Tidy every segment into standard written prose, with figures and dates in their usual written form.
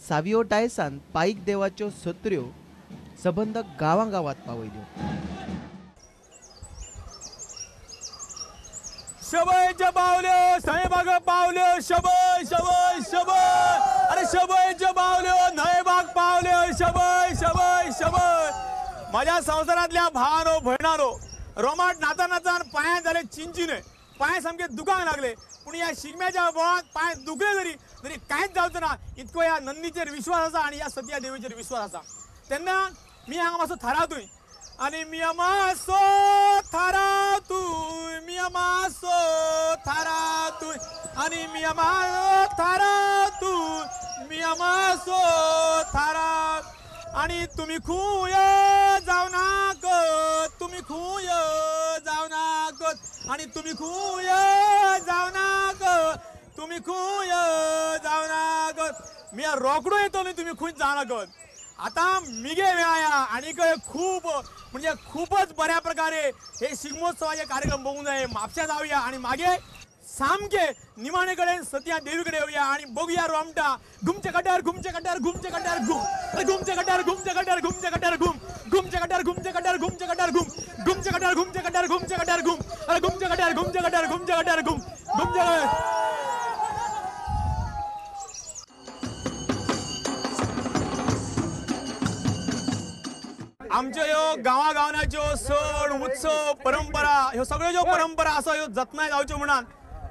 सावियो डायसान पाईक देवाच्यो सत्र्यो सबंद गावागावात पावयल्यो. शबयच्या पावल्यो साईबाग पावल्यो शबय शबय शबय अरे शबयच्या पावल्यो न्हयबाग पावल्यो शबय शबय शबय. माझ्या संसारातल्या भावानो भयणारो रोमाट नाचा नाचान पायां झाले चिंचिने पाय सामके दुखांक लागले. पण या शिगम्याच्या बोळात पाय दुखले तरी कांयच जावचो ना इतको या नंदीचेर विश्वास आसा आणि या सत्या देवीचेर विश्वास आसा. तेन्ना मी हांगा मातसो थारावतुय आणि मी मातसो थारावतुय मी मातसो थारावतुय आणि मी थारावतुय मी मातसो थाराव. आणि तुम्ही खूय जाऊ नाकत तुम्ही खूय जाऊ नाकत आणि तुम्ही खूय जाऊ नाकत तुम्ही खूय जाऊ नाकत. मी रोकडो येतो न्ही तुम्ही खूंय जाऊ नाकत. आता मिगे मेळया आणि खूप म्हणजे खूपच बऱ्या प्रकारे हे शिगमोत्सवाचे कार्यक्रम बघून जाय म्हापश्यां जाऊया आणि मागे सामके निमाणे कडेन सत्या देवी कडे येऊया आणि बघूया रोमटा घुमचे कट्यार घुमचे कट्यार घुमचे कट्यार घुम घुमचे कट्यार घुमचे कट्यार घुमचे कट्यार घुम घुमचे कट्यार घुमचे कट्यार घुमचे कट्यार घुम घुमचे कट्यार घुमचे कट्यार घुमचे कट्यार घुम अरे घुमचे कट्यार घुमचे कट्यार घुमचे कट्यार घुम घुमचे. आमच्यो ह्यो गांवागावनाच्यो सण उत्सव परंपरा ह्यो सगळ्यो ज्यो परंपरा आसा ह्यो जतनाय जावच्यो म्हणून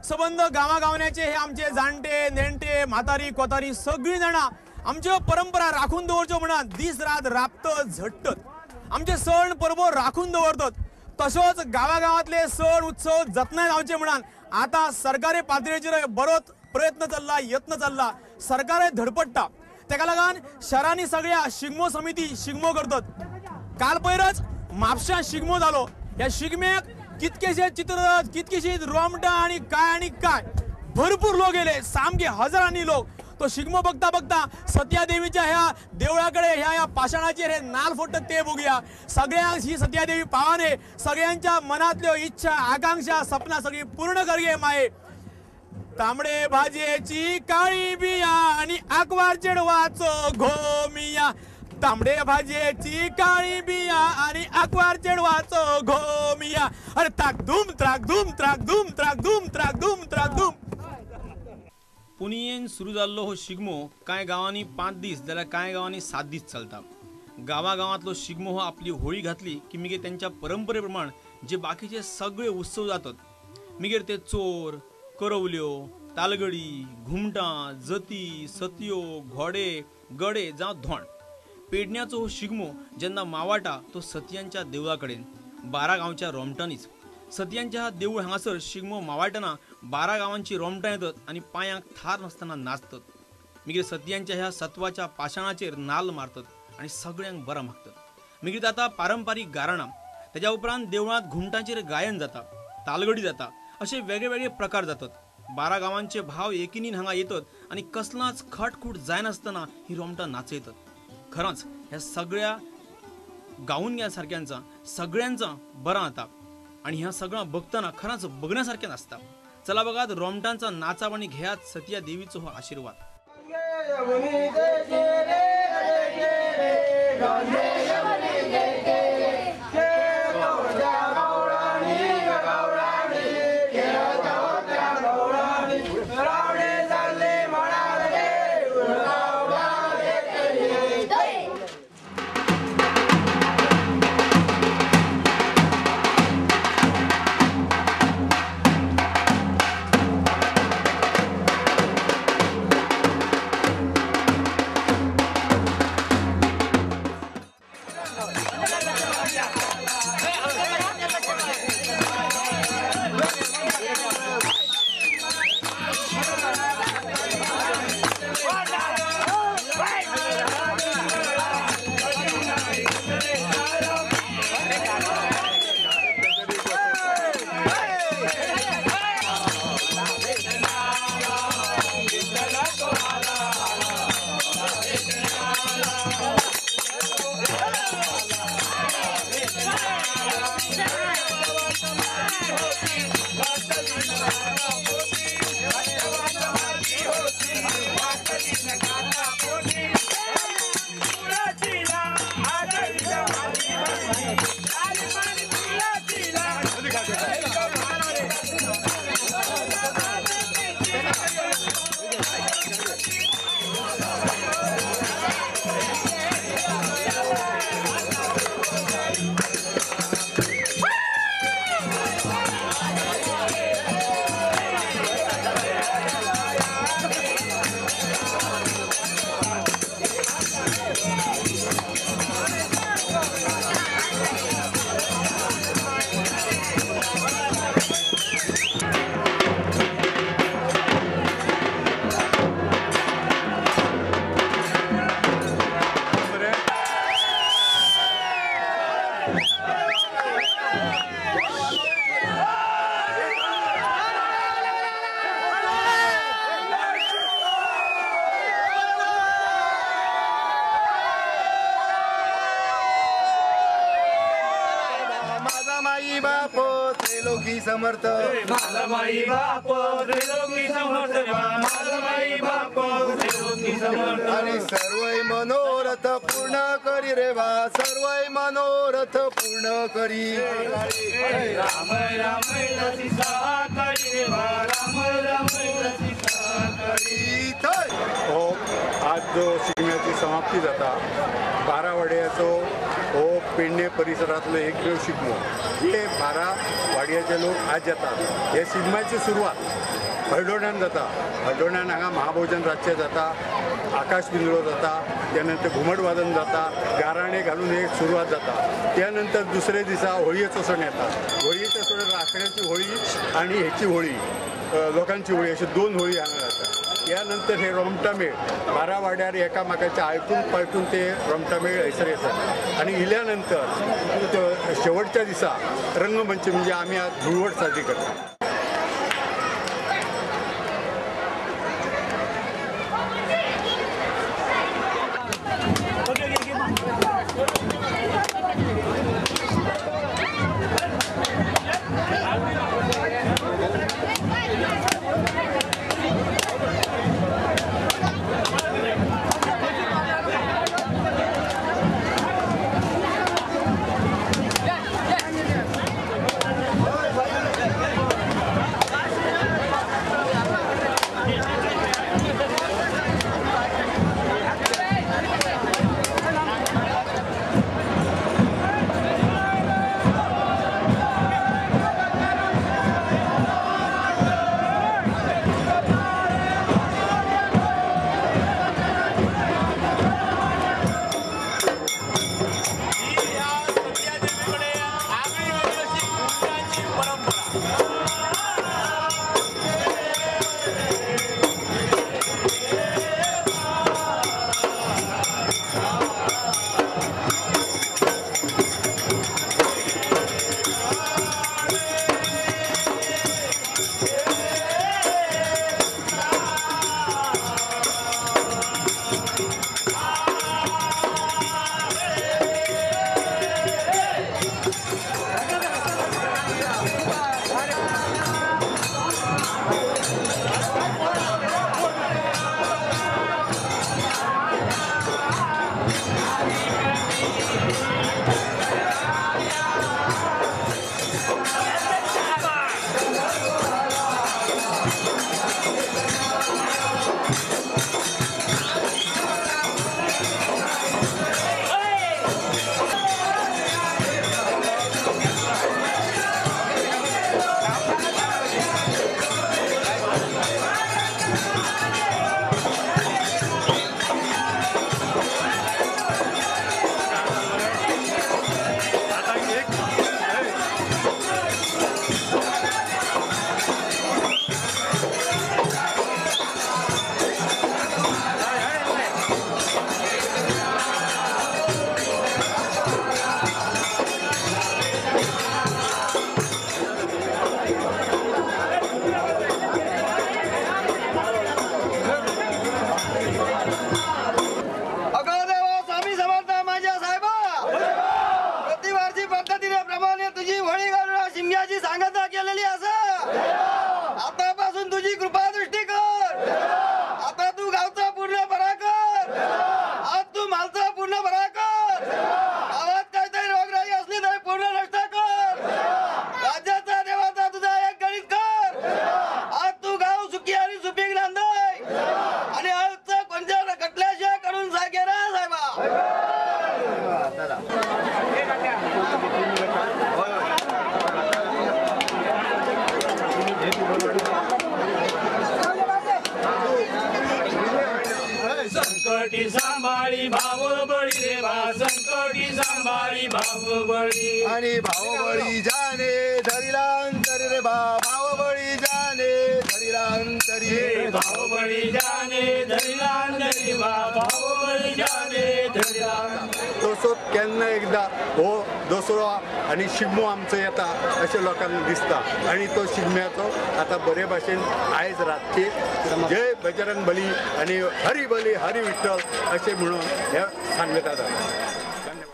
सबंद गांवागावण्याचे हे आमचे जाणटे नेणटे म्हातारी कोतारी सगळीं जाणां आमच्यो परंपरा राखून दवरच्यो म्हणून दीस रात राबतत झडटत आमचे सण परबो राखून दवरतात. तसोच गांवागावांतले सण उत्सव जतनाय जावचे म्हणून आता सरकारी पातळीचेर बरोच प्रयत्न चल्ला यत्न चल्ला सरकार धडपडटा. तेका लागून शहरांनी सगळ्या शिगमो समिती शिगमो करतात. काल पयरच म्हापश्यां शिगमो जालो. ह्या शिगम्याक कितकेशे चित्ररथ कितकीशीच रोमटां आणि काय भरपूर लोक येले सामके हजारांनी लोक. तो शिगमो बघता बघता सत्या देवीच्या ह्या देवळाकडे ह्या पाषाणाचेर हे नाल फोडटात ते बघूया. सगळ्यांक ही सत्या देवी पावाने सगळ्यांच्या मनातल्यो इच्छा आकांक्षा सपना सगळी पूर्ण करगे माये. तांबडे भाजयेची काळी बिया आणि आकवार चेडवाचो घोमिया तांबडे भाजयेची काळी बिया आणि आकवार चेडवाचो घोमिया. अरे त्राक धूम त्राक धूम त्राक धूम त्राक धूम त्राक धूम त्राक धूम. पुणेन सुरू जाल्लो हो शिगमो कांय गांवांनी 5 दीस जाल्यार कांय गांवांनी 7 दीस चलता. गांवागावांतलो शिगमो हो आपली होळी घातली की मागीर त्यांच्या परंपरे प्रमाण जे बाकीचे सगळे उत्सव जातात मागीर ते चोर करवल्यो तालगडी घुमटां जती सतयो घोडे गडे जावं धोंड. पेडण्याचो हो शिगमो जेन्ना मावाटा तो सतयांच्या देवळा कडेन 12 गांवच्या रोमटांनीच. सतयांच्या देवूळ हांगासर शिगमो मावाटना 12 गांवांची रोमटां येतात आणि पांयांक थार नासतना नाचतात. मागीर सतयांच्या ह्या सत्वाच्या पाशाणाचेर नाल मारतात आणि सगळ्यांक बरां मागतात. मागीर जाता पारंपारीक गाराणां. तेज्या उपरांत देवळांत घुमटांचेर गायन जाता तालगडी जाता असे वेगळे प्रकार जातात. 12 गांवांचे भाव एकिनीन हांगा येतात आणि कसलाच खटखूट जायनासतना ही रोमटां नाचयतात. खरंच ह्या सगळ्या गावून घेण्यासारख्यांचा सगळ्यांचा बरां जाता आणि ह्या सगळं बघताना खरंच बघण्यासारखें आसता. चला बघात रोमटांचा नाचाव आणि घेयात सत्या देवीचो हो आशीर्वाद. माई बाप त्रैलोकी समर्थ माझा माई बाप त्रैलोकी समर्थ माझा माई बाप त्रैलोकी समर्थ आणि सर्वै मनोरथ पूर्ण करी रे बा सर्वै मनोरथ पूर्ण करी राम राम सीता करी रे बा राम राम सीता करी हो आज जो शिगम्याची समाप्ती जाता 12 वाड्याचो हो पेडणे परिसरातलो एकमेव शिगमो ते 12 वाड्याचे लोक आज येतात. हे शिगम्याची सुरवात हळदोण्यान जाता. हळदोण्यान हांगा महाभोजन रातचे जाता, आकाश पिंजरो जाता, त्यानंतर घुमट वादन जाता, गाराणे घालून एक सुरवात जाता. त्यानंतर दुसरे दिसा होळयेचो सण येता. होळयेचो सण राखण्याची होळी आणि ह्याची होळी लोकांची होळी अशी 2 होळी हांगा जाता. यानंतर हे रोमटामेळ 12 वाड्यार एकामेकाच्या आयकून पळटून ते रोमटामेळ हैसर येतात. आणि इल्यानंतर शेवटच्या दिसा रंगमंच म्हणजे आम्ही आज धुळवट साजरी करतात. संकटी सांभाळी भाव बळी रे बा संकटी सांभाळी भाव बळी आणि भावबळी जाने धरिला अंतरी रे बा भावबळी जाने धरिला अंतरी भाव बळी जाने धरिला अंतरी बा भाव बळी जाने धरिला तसोच केन्ना एकदा हो दसरो आणि शिगमो आमचो येता अशें लोकांक दिसता. आणि तो शिगम्याचो आता बरे भाशेन आयज रातची जय बजरंग बली आणि हरी बली हरी विठ्ठल अशें म्हणून हे सांगता. धन्यवाद.